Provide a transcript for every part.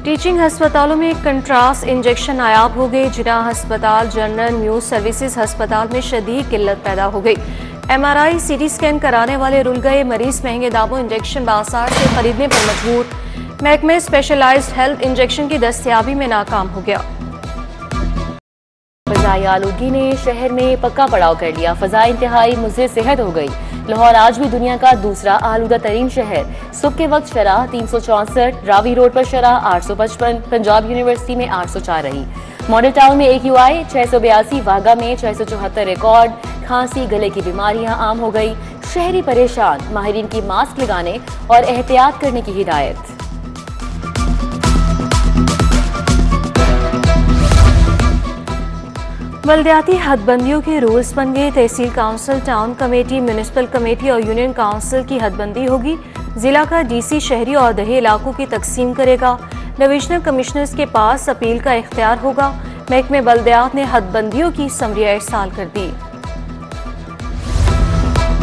Teaching हस्पतालों में contrast injection नायाब हो गए। जिला हस्पताल, जनरल न्यूज सर्विसेज हस्पताल में शदीद किल्लत पैदा हो गई। MRI, CT स्कैन कराने वाले रुल गए। मरीज महंगे दामों इंजेक्शन बाजार से खरीदने पर मजबूर। महकमे स्पेशलाइज्ड हेल्थ इंजेक्शन की दस्तयाबी में नाकाम हो गया। फ़ज़ाई आलूगी ने शहर में पक्का पड़ाव कर लिया। फ़ज़ा इंतहाई मुज़र सेहत हो गई। लाहौर आज भी दुनिया का दूसरा आलूदा तरीन शहर। सुबह के वक्त शरह 364, रावी रोड पर शरह 855, पंजाब यूनिवर्सिटी में 804 रही। मॉडल टाउन में AQI 682, वागा में 674 रिकॉर्ड। खांसी, गले की बीमारियां आम हो गई। शहरी परेशान, माहिरीन की मास्क लगाने और एहतियात करने की हिदायत। बल्दियाती हदबंदियों के रूल्स बन गए। Tehsil council, town committee, municipal committee और यूनियन काउंसिल की हदबंदी होगी। जिला का DC शहरी और दही इलाकों की तकसीम करेगा। डिविजनल कमिश्नर्स के पास अपील का इख्तियार होगा। महकमे बल्दियात ने हदबंदियों की समरिया इरसाल कर दी।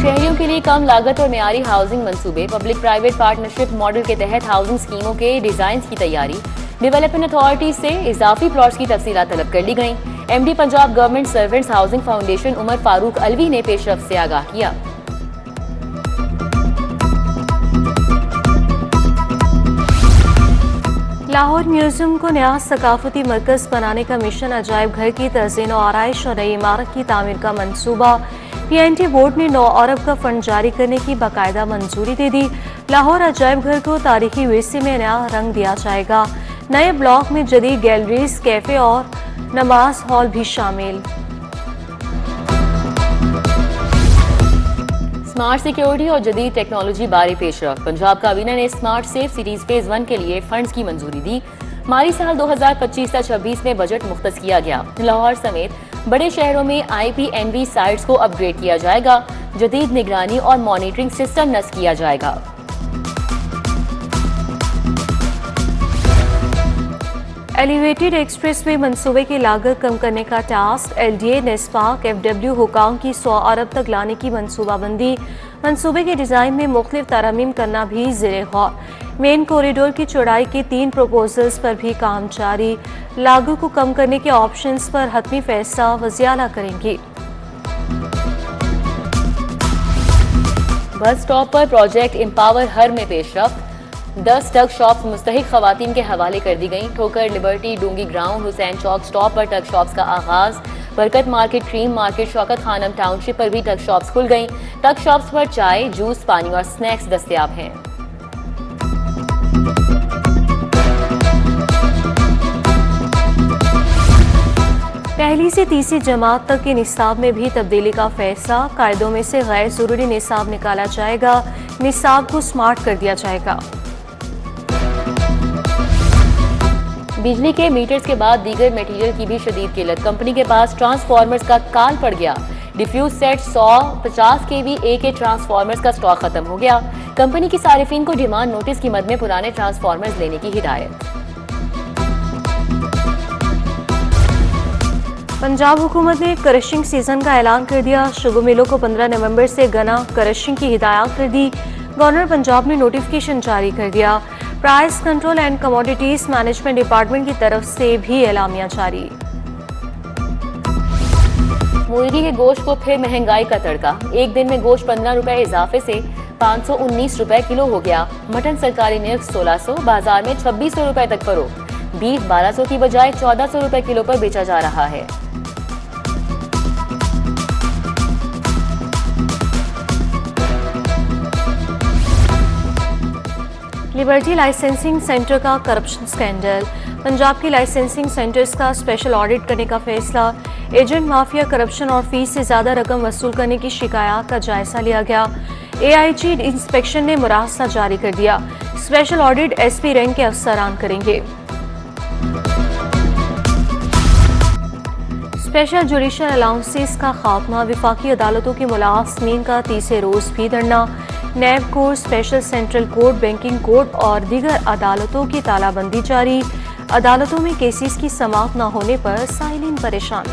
शहरियों के लिए कम लागत और मेयारी हाउसिंग मंसूबे। पब्लिक प्राइवेट पार्टनरशिप मॉडल के तहत हाउसिंग स्कीमों के डिजाइन की तैयारी। डेवलपमेंट अथॉरिटी से इजाफी प्लॉट्स की तफसीलात तलब कर ली गई। MD Punjab government servants housing foundation Umar Farooq Alvi ने पेशरफ से आगाह किया। लाहौर म्यूजियम को नया सकाफती मरकज बनाने का मिशन। अजायब घर की तज़ीन और आराइश और नई इमारत की तामीर का मंसूबा। PNT बोर्ड ने 9 अरब का फंड जारी करने की बाकायदा मंजूरी दे दी। लाहौर अजायब घर को तारीखी विरसे में नया रंग दिया जाएगा। नए ब्लॉक में जदीद गैलरीज, कैफे और नमाज हॉल भी शामिल। स्मार्ट सिक्योरिटी और जदीद टेक्नोलॉजी बारे पेशरफ। पंजाब काबीना ने स्मार्ट सेफ सिटीज फेज 1 के लिए फंड्स की मंजूरी दी। माली साल 2025-26 में बजट मुख्तस किया गया। लाहौर समेत बड़े शहरों में IPNV साइट्स को अपग्रेड किया जाएगा। जदीद निगरानी और मॉनिटरिंग सिस्टम नस्ब किया जाएगा। एलिवेटेड एक्सप्रेसवे मंसूबे की लागत कम करने का टास्क। LDA, नेस्पाक, FW हुकाम की 100 अरब तक लाने की मंसूबाबंदी। मंसूबे के डिज़ाइन में मुख्तलिफ तरमीम करना भी ज़ेरे गौर। मेन कॉरिडोर की चौड़ाई के 3 प्रपोजल्स पर भी काम जारी। लागत को कम करने के ऑप्शंस पर हतमी फैसला वज़ीर-ए-आला करेंगी। बस स्टॉप पर प्रोजेक्ट एम्पावर हर में पेशरफ। 10 टग शॉप्स मुस्तहिक खवातीन के हवाले कर दी गई। Thokar, liberty, Doongi ground, Hussain Chowk stop पर टग शॉप्स का आगाज। Barkat market, Karim market, Shaukat Khanum township पर भी टग शॉप्स खुल गई। टग शॉप्स पर चाय, जूस, पानी और स्नैक्स दस्तयाब हैं। पहली से तीसरी जमात तक के निसाब में भी तब्दीली का फैसला। कायदों में से गैर जरूरी निसाब निकाला जाएगा। निसाब को स्मार्ट कर दिया जाएगा। बिजली के मीटर्स के बाद दीगर मटेरियल की भी शदीद किल्लत। कंपनी के पास ट्रांसफार्मर्स का काल पड़ गया। डिफ्यूज सेट 150 kV A के ट्रांसफार्मर्स का स्टॉक खत्म हो गया। कंपनी की सारिफिन को डिमांड नोटिस की मद में पुराने ट्रांसफार्मर्स लेने की हिदायत। पंजाब हुकूमत ने क्रशिंग सीजन का ऐलान कर दिया। शुगर मिलों को 15 नवंबर से गना क्रशिंग की हिदायत कर दी। गवर्नर पंजाब ने नोटिफिकेशन जारी कर दिया। Price control and commodities management department की तरफ से भी एलामिया जारी। मुर्गी के गोश्त को फिर महंगाई का तड़का। एक दिन में गोश्त 15 रुपए इजाफे से 519 रुपए किलो हो गया। मटन सरकारी निर्ख 1600, बाजार में 2600 रुपए तक फरोख्त। बीफ 1200 की बजाय 1400 रुपए किलो पर बेचा जा रहा है। लिबर्टी लाइसेंसिंग सेंटर का करप्शन स्कैंडल। पंजाब की लाइसेंसिंग सेंटर्स का स्पेशल ऑडिट करने का फैसला। एजेंट माफिया, करप्शन और फीस से ज्यादा रकम वसूल करने की शिकायत का जायजा लिया गया। AIG इंस्पेक्शन ने मुरासला जारी कर दिया। स्पेशल ऑडिट SP रैंक के अफसरान करेंगे। स्पेशल जुडिशल अलाउंसेस का खात्मा। वफाकी अदालतों के मुलाजमीन का तीसरे रोज भी धरना। NAB court, special central court, banking court और दीगर अदालतों की तालाबंदी जारी। अदालतों में केसेस की समाप्त न होने पर साइलिन परेशान।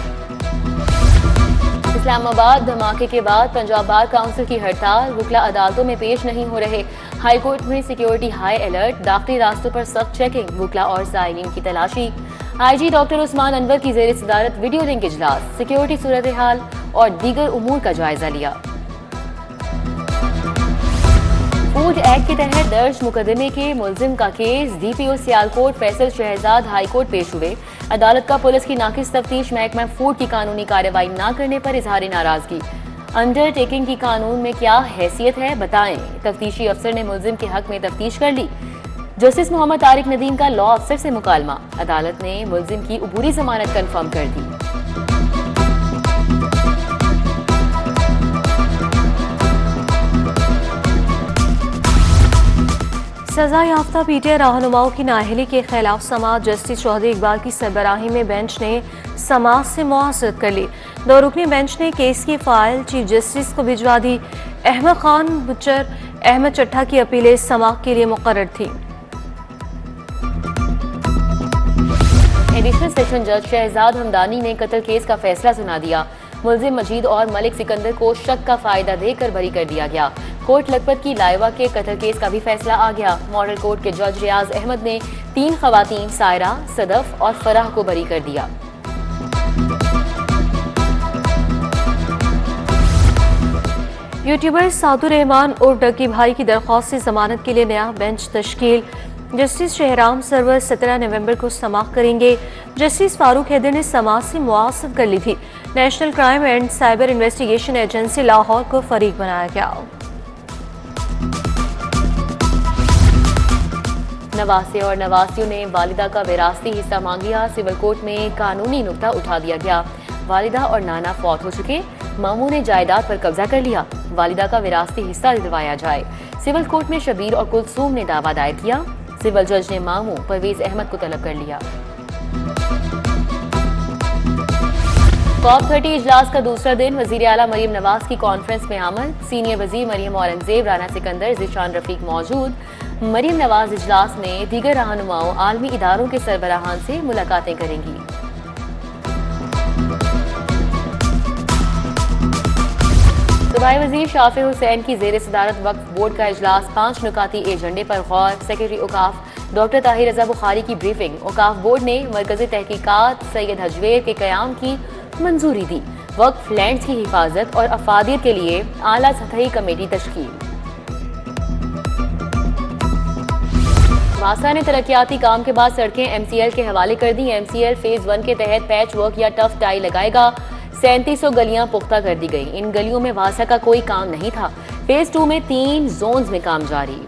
इस्लामाबाद धमाके के बाद पंजाब बार काउंसिल की हड़ताल। वकला अदालतों में पेश नहीं हो रहे। हाईकोर्ट में सिक्योरिटी हाई अलर्ट, दाखिली रास्तों पर सख्त चेकिंग, वुकला और साइलिन की तलाशी। IG डॉक्टर उस्मान अनवर की जेर सदारत वीडियो लिंक इजलास, सिक्योरिटी सूरत हाल और दीगर उमूर का जायजा लिया। फूड एक्ट के तहत दर्ज मुकदमे के मुलजिम का case DPO Sialkot Faisal Shahzad high court पेश हुए। अदालत का पुलिस की नाकिस तफ्तीश महकमा फूड की कानूनी कार्रवाई न करने पर इजहार नाराजगी। अंडरटेकिंग की कानून में क्या हैसियत है बताएं। तफ्तीशी अफसर ने मुलजिम के हक में तफ्तीश कर ली। जस्टिस मोहम्मद तारिक नदीम का लॉ अफसर से मुकालमा, अदालत ने मुलजिम की अबूरी जमानत कंफर्म कर दी। सजा याफ्ता PTI रहनुमाओं की नाअहली के खिलाफ समाअत जस्टिस चौधरी इकबाल की सरबराही में बेंच ने समाअत से मुआसरत कर ली। 2 रुकनी बेंच ने केस की फाइल चीफ जस्टिस को भिजवा दी। अहमद खान बुचर अहमद चट्टा की अपीलें समाअत के लिए मुकर्रर थी। एडिशनल सेशन जज शहजाद हमदानी ने कत्ल केस का फैसला सुना दिया। मुलजिम मजीद और मलिक सिकंदर को शक का फायदा देकर बरी कर दिया गया। कोर्ट लखपत की लाइवा के कत्ल केस का भी फैसला आ गया। मॉडल कोर्ट के जज रियाज अहमद ने 3 खवातीन सायरा, सदफ और फराह को बरी कर दिया। यूट्यूबर सादुर रहमान और डकी भाई की दरख्वास्त से जमानत के लिए नया बेंच तश्कील। जस्टिस शहराम सरवर 17 नवंबर को समाअत करेंगे। जस्टिस फारूक हैदर ने समाअत से मुआसरत कर ली थी। National crime and cyber investigation agency Lahore को फरीक बनाया गया। नवासे और नवासियों ने वालिदा का विरासती हिस्सा मांग लिया। सिविल कोर्ट में कानूनी नुक्ता उठा दिया गया। वालिदा और नाना फौत हो चुके, मामू ने जायदाद पर कब्जा कर लिया। वालिदा का विरासती हिस्सा दिलवाया जाए। सिविल कोर्ट में शबीर और कुलसूम ने दावा दायर किया। सिविल जज ने मामू परवेज अहमद को तलब कर लिया। COP30 इजलास का दूसरा दिन, वजीर आला मरियम नवाज की कॉन्फ्रेंस में आमद। सीनियर वजीर मरियम औरंगजेब, राना सिकंदर, जिशान रफीक मौजूद। मरियम नवाज इजलास में दीगर रहनुमाओं आलमी इदारों के सरबराहान से मुलाकातें करेंगी। सूबाई वजीर शाफे हुसैन की जेर सदारत वक्फ बोर्ड का इजलास, 5 नुकाती एजेंडे पर गौर। सेक्रेटरी औकाफ डॉक्टर ताहिर रजा बुखारी की ब्रीफिंग। औकाफ बोर्ड ने मरकजी तहकीकात सैयद हजवेर के कयाम की मंजूरी दी। वक्फ लैंड्स की हिफाजत और अफादियत के लिए आला सतही कमेटी तश्कील। वासा ने तरक्याती काम के बाद सड़कें MCL के हवाले कर दी। MCL फेज 1 के तहत पैच वर्क या टफ टाई लगाएगा। 3700 गलियां पुख्ता कर दी गई। इन गलियों में वासा का कोई काम नहीं था। फेज 2 में 3 जोन्स में काम जारी।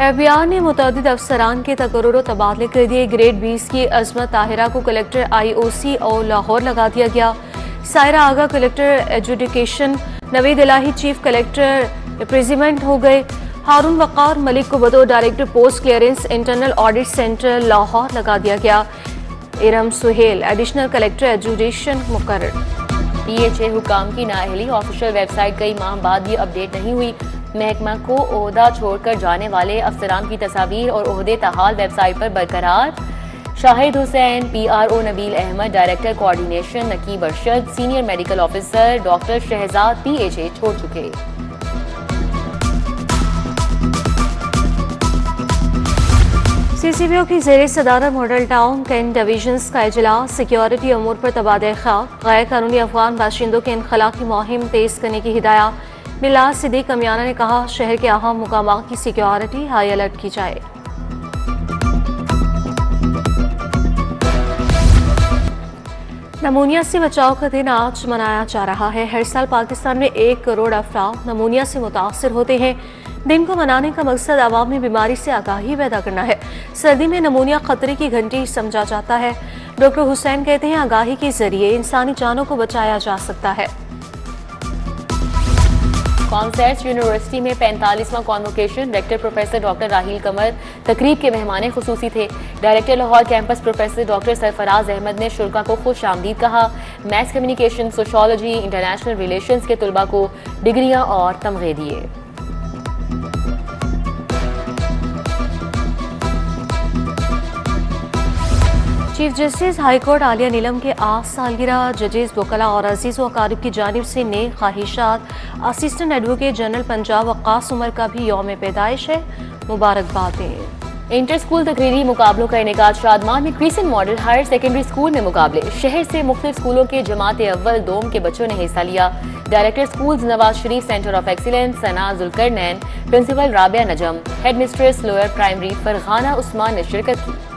FBI ने मुतअद्दिद अफसरान के तकर्रुर तबादले कर दिए। ग्रेड 20 की अजमत ताहिरा को कलेक्टर IOC और लाहौर लगा दिया गया। Saira Agha collector education, Naveed Ilahi chief collector represent हो गए। हारून वक़ार मलिक को बतौर director post clearance internal audit centre Lahore लगा दिया गया। Iram Sohail additional collector education मुकर्रर। PHA हुकाम की नाअहली, ऑफिशियल वेबसाइट कई माह बाद भी अपडेट नहीं हुई। महकमा को ओहदा छोड़कर जाने वाले अफसरान की तस्वीर और ओहदे ताहाल वेबसाइट पर बरकरार। Shahid Hussain, PRO Nabeel Ahmed, director coordination Naqeeb Arshad, senior medical officer doctor Shahzad PHA छोड़ चुके। CCPO की जेर सदारत मॉडल टाउन कैंट डिवीजन्स का इजलास। सिक्योरिटी अमूर पर तबादला ख्याल, गैर कानूनी अफगान बाशिंदों के इनखला की मुहिम तेज करने की हिदायत। मिलाद सिद्दीक कमियाना ने कहा, शहर के अहम मुकामात की सिक्योरिटी हाई अलर्ट की जाए। नमूनिया से बचाव का दिन आज मनाया जा रहा है। हर साल पाकिस्तान में 1 करोड़ अफराद नमूनिया से मुतासर होते हैं। दिन को मनाने का मकसद आवाम में बीमारी से आगाही पैदा करना है। सर्दी में नमूनिया खतरे की घंटी समझा जाता है। डॉक्टर हुसैन कहते हैं, आगाही के जरिए इंसानी जानों को बचाया जा सकता है। कॉमर्स यूनिवर्सिटी में 45वां convocation, director professor doctor Raheel Qamar तकरीब के मेहमान खुसूसी थे। Director Lahore campus professor doctor Sarfraz Ahmed ने शुल्का को खुश आमदीद कहा। Maths communication, sociology, international relations के तुलबा को डिग्रियां और तमगे दिए। चीफ जस्टिस हाईकोर्ट आलिया नीलम के आज सालगिरह जजेस वकला और अजीज व अकारिब की जानिब से नेक ख्वाहिशात। Assistant advocate general Punjab Waqas Umar का भी यौम पैदाइश है, मुबारकबादें। इंटर स्कूल तकरीरी मुकाबलों का इनेकाद शादमान में crescent model higher secondary school में मुकाबले। शहर से मुख्तलिफ स्कूलों के जमात अव्वल दोम के बच्चों ने हिस्सा लिया। Director schools Nawaz Sharif centre of excellence Sana Zulqarnain, principal Rabia Najam, headmistress lower primary Farhana Usman ने शिरकत की।